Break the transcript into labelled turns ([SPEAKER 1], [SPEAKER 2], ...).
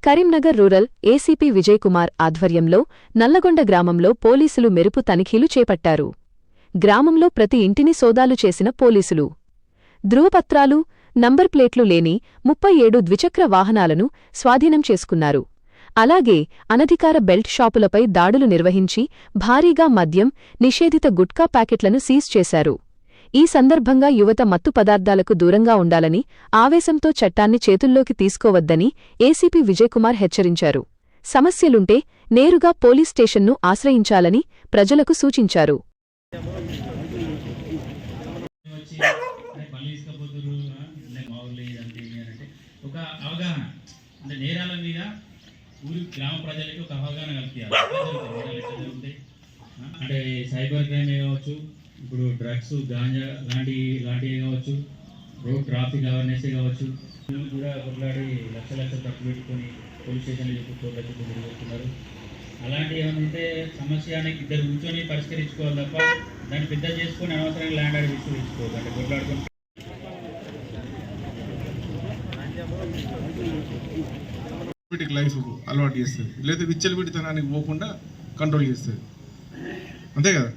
[SPEAKER 1] Karimnagar rural ACP Vijay Kumar ఆధ్వర్యంలో నల్లగొండ గ్రామంలో పోలీసులు మెరుపు తనిఖీలు చేపట్టారు. గ్రామంలో ప్రతి ఇంటిని సోదాలు చేసిన పోలీసులు ధృవపత్రాలు, నంబర్ ప్లేట్లు లేని 37 ద్విచక్ర వాహనాలను స్వాధీనం చేసుకున్నారు. అలాగే అనధికార బెల్ట్ షాపులపై దాడులు నిర్వహించి భారీగా మద్యం, నిషేధిత గుట్కా ప్యాకెట్లను సీజ్ చేశారు. ఈ సందర్భంగా యువత మత్తు పదార్థాలకు దూరంగా ఉండాలని, ఆవేశంతో చట్టాన్ని చేతుల్లోకి తీసుకోవద్దని ఏసీపీ విజయకుమార్ హెచ్చరించారు. సమస్యలుంటే నేరుగా పోలీస్ స్టేషన్ను ఆశ్రయించాలని ప్రజలకు సూచించారు.
[SPEAKER 2] అంటే సైబర్ క్రైమ్ కావచ్చు, ఇప్పుడు డ్రగ్స్, గాంజా లాంటివి కావచ్చు, రోడ్ ట్రాఫిక్ అవేర్నెస్ కావచ్చు, కూడా కొట్లాడి లక్షల తప్పు పెట్టుకొని పోలీస్ స్టేషన్లో చెప్పి కోర్టుల చుట్టూ తిరుగుతున్నారు. అలాంటివి ఏమైనా ఉంటే సమస్యకి ఇద్దరు కూర్చొని పరిష్కరించుకోవాలి తప్ప దాన్ని పెద్ద చేసుకొని అనవసరంగా ల్యాండ్ ఆడి విశ్వసించుకోవద్దు. అంటే కొట్లాడుకొని
[SPEAKER 3] లైఫ్ అలవాటు చేస్తుంది, లేదా విచ్చలవిడితనానికి పోకుండా కంట్రోల్ చేస్తుంది. అంతే కదా.